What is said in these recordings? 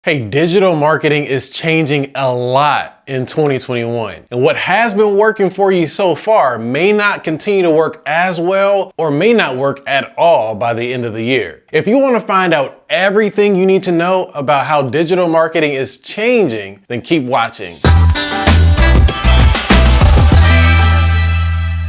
Hey, digital marketing is changing a lot in 2021. And what has been working for you so far may not continue to work as well or may not work at all by the end of the year. If you want to find out everything you need to know about how digital marketing is changing, then keep watching.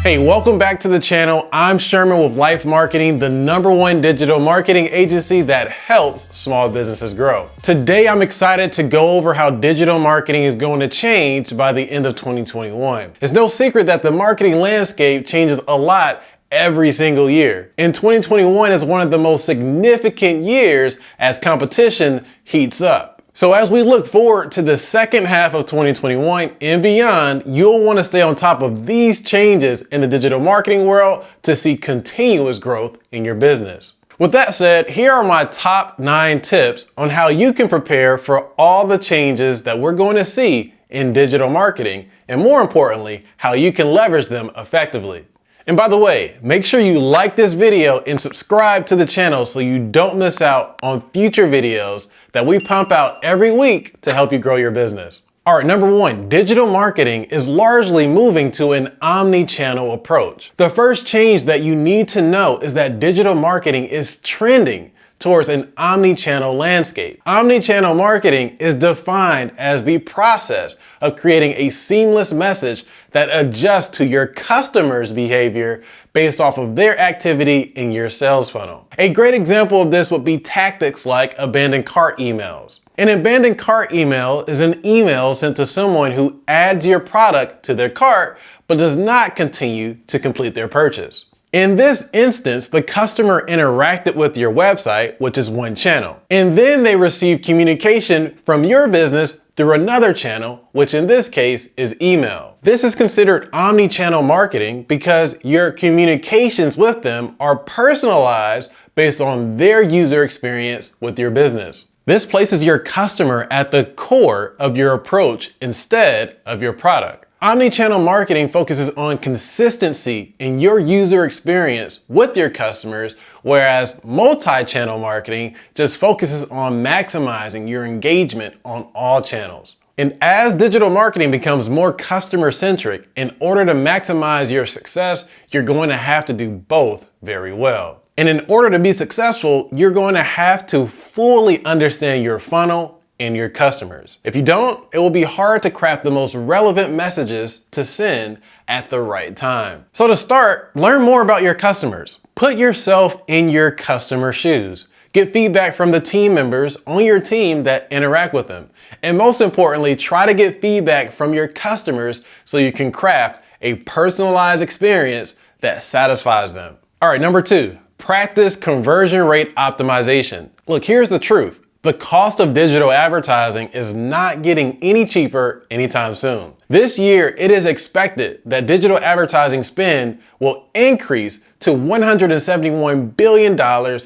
Hey, welcome back to the channel. I'm Sherman with LYFE Marketing, the #1 digital marketing agency that helps small businesses grow. Today, I'm excited to go over how digital marketing is going to change by the end of 2021. It's no secret that the marketing landscape changes a lot every single year. And 2021 is one of the most significant years as competition heats up. So as we look forward to the second half of 2021 and beyond, you'll want to stay on top of these changes in the digital marketing world to see continuous growth in your business. With that said, here are my top 9 tips on how you can prepare for all the changes that we're going to see in digital marketing, and more importantly, how you can leverage them effectively. And by the way, make sure you like this video and subscribe to the channel so you don't miss out on future videos that we pump out every week to help you grow your business. All right, #1, digital marketing is largely moving to an omni-channel approach. The first change that you need to know is that digital marketing is trending towards an omnichannel landscape. Omnichannel marketing is defined as the process of creating a seamless message that adjusts to your customers' behavior based off of their activity in your sales funnel. A great example of this would be tactics like abandoned cart emails. An abandoned cart email is an email sent to someone who adds your product to their cart but does not continue to complete their purchase. In this instance, the customer interacted with your website, which is one channel, and then they received communication from your business through another channel, which in this case is email. This is considered omni-channel marketing because your communications with them are personalized based on their user experience with your business. This places your customer at the core of your approach instead of your product. Omnichannel marketing focuses on consistency in your user experience with your customers, whereas multi-channel marketing just focuses on maximizing your engagement on all channels. And as digital marketing becomes more customer-centric, in order to maximize your success, you're going to have to do both very well. And in order to be successful, you're going to have to fully understand your funnel and your customers. If you don't, it will be hard to craft the most relevant messages to send at the right time. So to start, learn more about your customers. Put yourself in your customer shoes. Get feedback from the team members on your team that interact with them. And most importantly, try to get feedback from your customers so you can craft a personalized experience that satisfies them. All right, #2, practice conversion rate optimization. Look, here's the truth. The cost of digital advertising is not getting any cheaper anytime soon. This year, it is expected that digital advertising spend will increase to $171 billion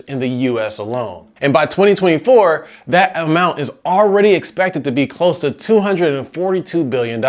in the US alone. And by 2024, that amount is already expected to be close to $242 billion.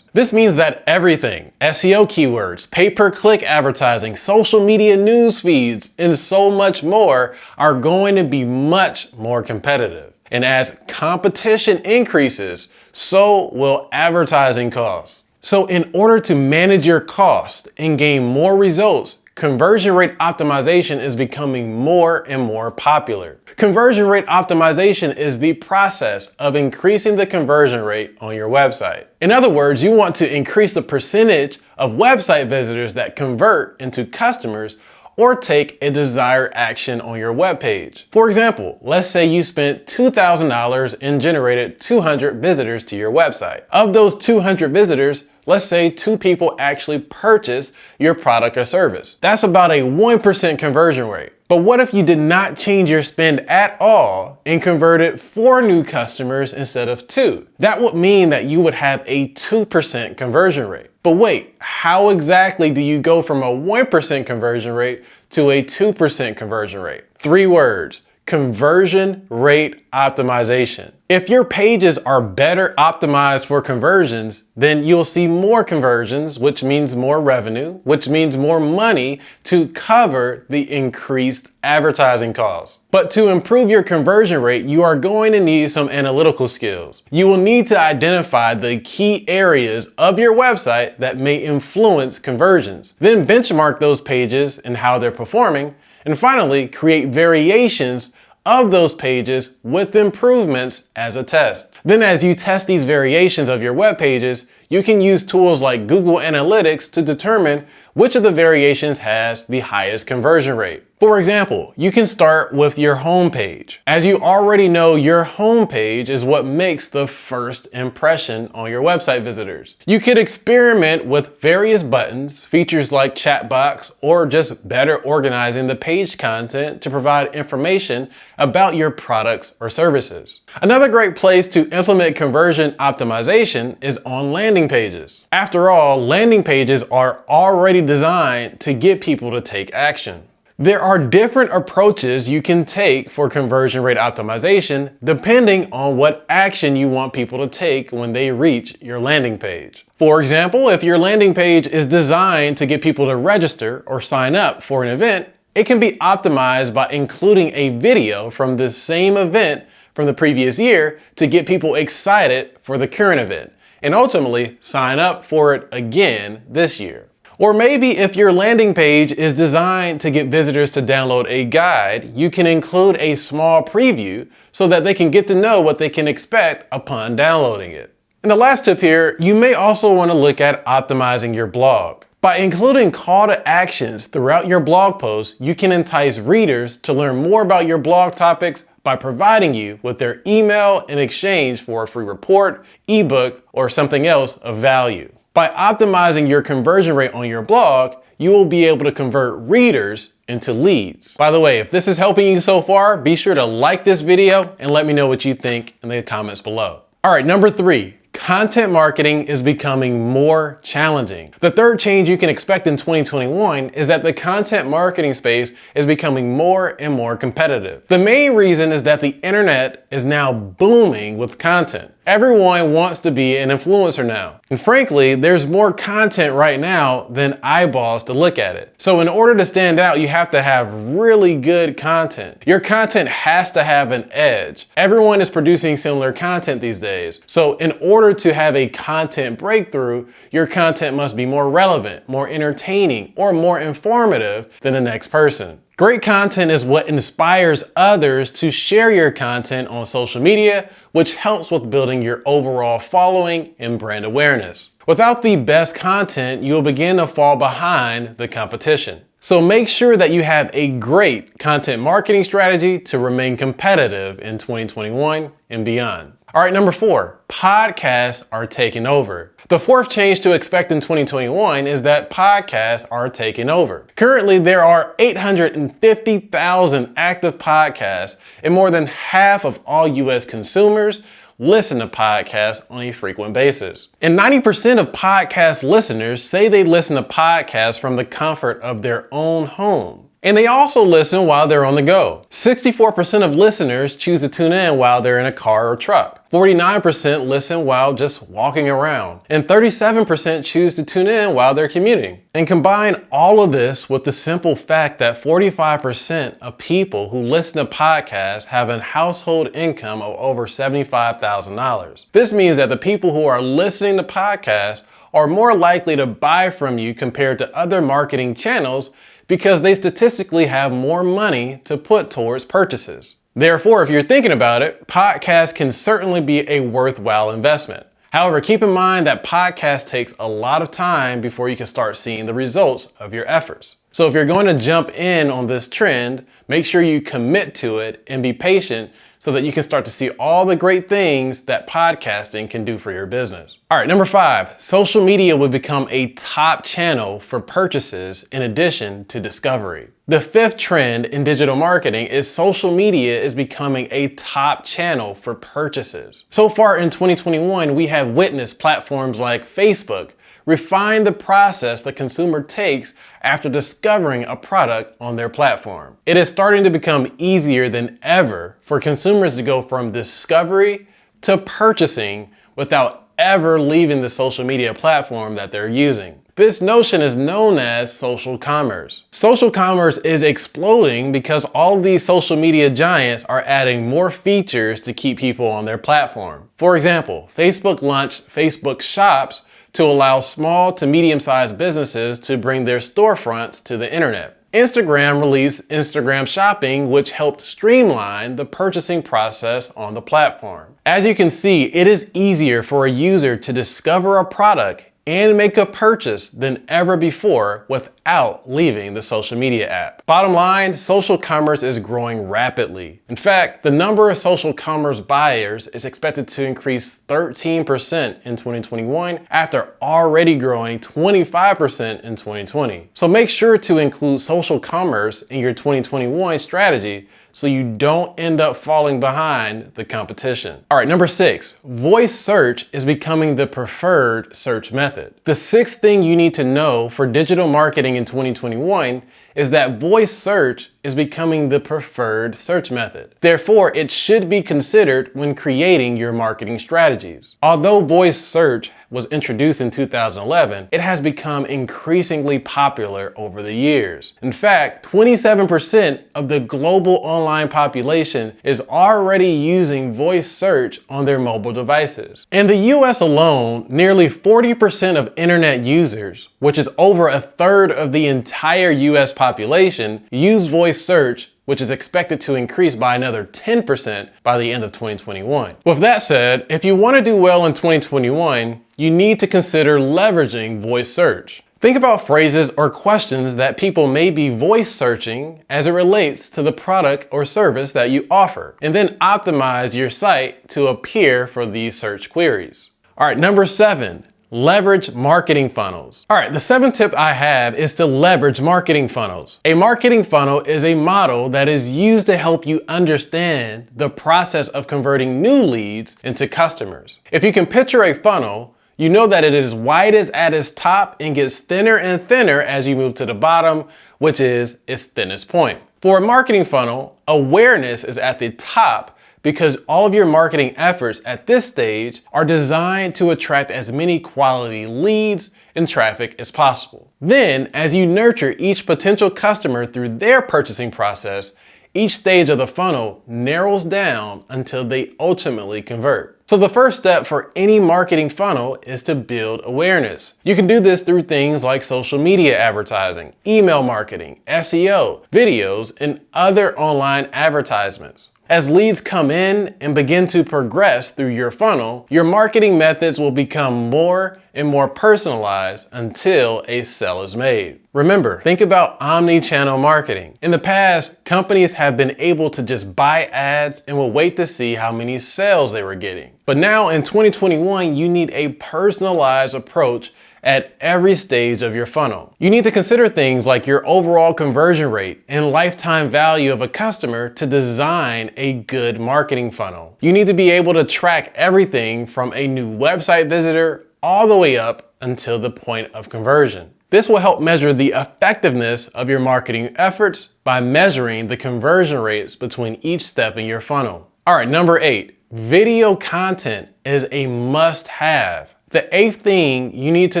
This means that everything, SEO keywords, pay-per-click advertising, social media news feeds, and so much more are going to be much more competitive. And as competition increases, so will advertising costs. So in order to manage your cost and gain more results, conversion rate optimization is becoming more and more popular. Conversion rate optimization is the process of increasing the conversion rate on your website. In other words, you want to increase the percentage of website visitors that convert into customers or take a desired action on your webpage. For example, let's say you spent $2,000 and generated 200 visitors to your website. Of those 200 visitors, let's say 2 people actually purchase your product or service. That's about a 1% conversion rate. But what if you did not change your spend at all and converted 4 new customers instead of 2? That would mean that you would have a 2% conversion rate. But wait, how exactly do you go from a 1% conversion rate to a 2% conversion rate? 3 words: conversion rate optimization. If your pages are better optimized for conversions, then you'll see more conversions, which means more revenue, which means more money to cover the increased advertising costs. But to improve your conversion rate, you are going to need some analytical skills. You will need to identify the key areas of your website that may influence conversions. Then benchmark those pages and how they're performing. And finally, create variations of those pages with improvements as a test. Then as you test these variations of your web pages, you can use tools like Google Analytics to determine which of the variations has the highest conversion rate. For example, you can start with your home page. As you already know, your home page is what makes the first impression on your website visitors. You could experiment with various buttons, features like chat box, or just better organizing the page content to provide information about your products or services. Another great place to implement conversion optimization is on landing pages. After all, landing pages are already designed to get people to take action. There are different approaches you can take for conversion rate optimization depending on what action you want people to take when they reach your landing page. For example, if your landing page is designed to get people to register or sign up for an event, it can be optimized by including a video from the same event from the previous year to get people excited for the current event and ultimately sign up for it again this year. Or maybe if your landing page is designed to get visitors to download a guide, you can include a small preview so that they can get to know what they can expect upon downloading it. And the last tip here, you may also want to look at optimizing your blog. By including call to actions throughout your blog posts, you can entice readers to learn more about your blog topics by providing you with their email in exchange for a free report, ebook, or something else of value. By optimizing your conversion rate on your blog, you will be able to convert readers into leads. By the way, if this is helping you so far, be sure to like this video and let me know what you think in the comments below. All right, number 3. Content marketing is becoming more challenging. The third change you can expect in 2021 is that the content marketing space is becoming more and more competitive. The main reason is that the internet is now booming with content. Everyone wants to be an influencer now. And frankly, there's more content right now than eyeballs to look at it. So in order to stand out, you have to have really good content. Your content has to have an edge. Everyone is producing similar content these days. So in order to have a content breakthrough, your content must be more relevant, more entertaining, or more informative than the next person. Great content is what inspires others to share your content on social media, which helps with building your overall following and brand awareness. Without the best content, you'll begin to fall behind the competition. So make sure that you have a great content marketing strategy to remain competitive in 2021 and beyond. All right, number 4, podcasts are taking over. The fourth change to expect in 2021 is that podcasts are taking over. Currently, there are 850,000 active podcasts, and more than half of all US consumers listen to podcasts on a frequent basis. And 90% of podcast listeners say they listen to podcasts from the comfort of their own home. And they also listen while they're on the go. 64% of listeners choose to tune in while they're in a car or truck. 49% listen while just walking around. And 37% choose to tune in while they're commuting. And combine all of this with the simple fact that 45% of people who listen to podcasts have a household income of over $75,000. This means that the people who are listening to podcasts are more likely to buy from you compared to other marketing channels because they statistically have more money to put towards purchases. Therefore, if you're thinking about it, podcasts can certainly be a worthwhile investment. However, keep in mind that podcast takes a lot of time before you can start seeing the results of your efforts. So if you're going to jump in on this trend, make sure you commit to it and be patient so that you can start to see all the great things that podcasting can do for your business. All right, number 5, social media would become a top channel for purchases in addition to discovery. The fifth trend in digital marketing is social media is becoming a top channel for purchases. So far in 2021, we have witnessed platforms like Facebook refine the process the consumer takes after discovering a product on their platform. It is starting to become easier than ever for consumers to go from discovery to purchasing without ever leaving the social media platform that they're using. This notion is known as social commerce. Social commerce is exploding because all of these social media giants are adding more features to keep people on their platform. For example, Facebook launched Facebook Shops to allow small to medium-sized businesses to bring their storefronts to the internet. Instagram released Instagram Shopping, which helped streamline the purchasing process on the platform. As you can see, it is easier for a user to discover a product and make a purchase than ever before without leaving the social media app. Bottom line, social commerce is growing rapidly. In fact, the number of social commerce buyers is expected to increase 13% in 2021 after already growing 25% in 2020. So make sure to include social commerce in your 2021 strategy so you don't end up falling behind the competition. All right, number 6, voice search is becoming the preferred search method. The 6th thing you need to know for digital marketing in 2021 is that voice search is becoming the preferred search method. Therefore, it should be considered when creating your marketing strategies. Although voice search was introduced in 2011, it has become increasingly popular over the years. In fact, 27% of the global online population is already using voice search on their mobile devices. In the US alone, nearly 40% of internet users, which is over a third of the entire US population, use voice search, which is expected to increase by another 10% by the end of 2021. With that said, if you want to do well in 2021, you need to consider leveraging voice search. Think about phrases or questions that people may be voice searching as it relates to the product or service that you offer, and then optimize your site to appear for these search queries. All right, number 7. Leverage marketing funnels. All right, the 7th tip I have is to leverage marketing funnels. A marketing funnel is a model that is used to help you understand the process of converting new leads into customers. If you can picture a funnel, you know that it is widest at its top and gets thinner and thinner as you move to the bottom, which is its thinnest point. For a marketing funnel, awareness is at the top because all of your marketing efforts at this stage are designed to attract as many quality leads and traffic as possible. Then, as you nurture each potential customer through their purchasing process, each stage of the funnel narrows down until they ultimately convert. So the first step for any marketing funnel is to build awareness. You can do this through things like social media advertising, email marketing, SEO, videos, and other online advertisements. As leads come in and begin to progress through your funnel, your marketing methods will become more and more personalized until a sale is made. Remember, think about omnichannel marketing. In the past, companies have been able to just buy ads and will wait to see how many sales they were getting. But now in 2021, you need a personalized approach at every stage of your funnel. You need to consider things like your overall conversion rate and lifetime value of a customer to design a good marketing funnel. You need to be able to track everything from a new website visitor all the way up until the point of conversion. This will help measure the effectiveness of your marketing efforts by measuring the conversion rates between each step in your funnel. All right, number 8, video content is a must-have. The 8th thing you need to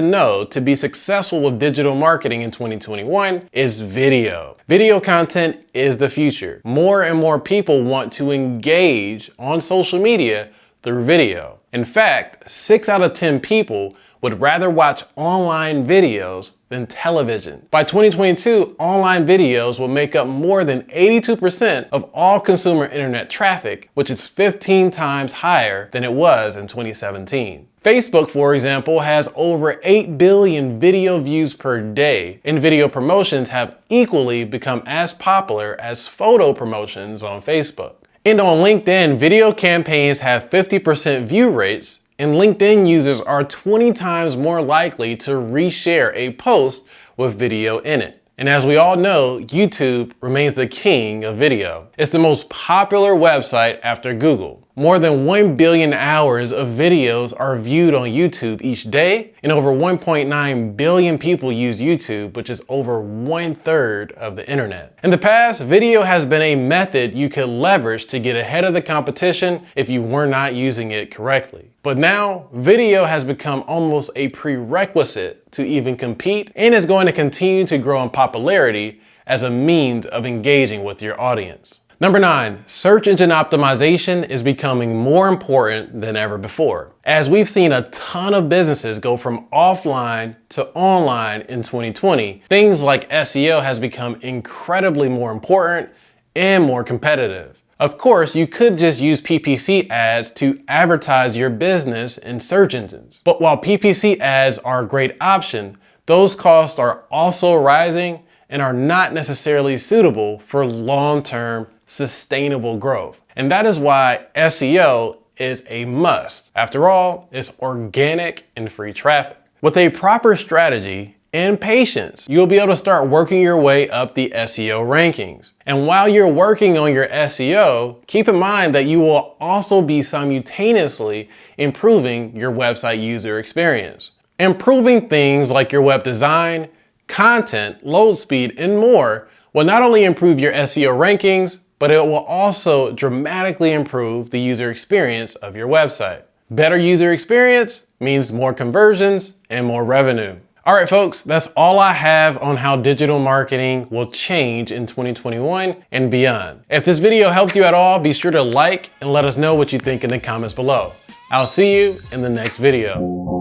know to be successful with digital marketing in 2021 is video. Video content is the future. More and more people want to engage on social media through video. In fact, 6 out of 10 people would rather watch online videos than television. By 2022, online videos will make up more than 82% of all consumer internet traffic, which is 15 times higher than it was in 2017. Facebook, for example, has over 8 billion video views per day, and video promotions have equally become as popular as photo promotions on Facebook. And on LinkedIn, video campaigns have 50% view rates, and LinkedIn users are 20 times more likely to reshare a post with video in it. And as we all know, YouTube remains the king of video. It's the most popular website after Google. More than 1 billion hours of videos are viewed on YouTube each day, and over 1.9 billion people use YouTube, which is over 1/3 of the internet. In the past, video has been a method you could leverage to get ahead of the competition if you were not using it correctly. But now, video has become almost a prerequisite to even compete, and is going to continue to grow in popularity as a means of engaging with your audience. Number 9, search engine optimization is becoming more important than ever before. As we've seen a ton of businesses go from offline to online in 2020, things like SEO has become incredibly more important and more competitive. Of course, you could just use PPC ads to advertise your business in search engines. But while PPC ads are a great option, those costs are also rising and are not necessarily suitable for long-term sustainable growth. And that is why SEO is a must. After all, it's organic and free traffic. With a proper strategy and patience, you'll be able to start working your way up the SEO rankings. And while you're working on your SEO, keep in mind that you will also be simultaneously improving your website user experience. Improving things like your web design, content, load speed, and more will not only improve your SEO rankings, but it will also dramatically improve the user experience of your website. Better user experience means more conversions and more revenue. All right, folks, that's all I have on how digital marketing will change in 2021 and beyond. If this video helped you at all, be sure to like and let us know what you think in the comments below. I'll see you in the next video.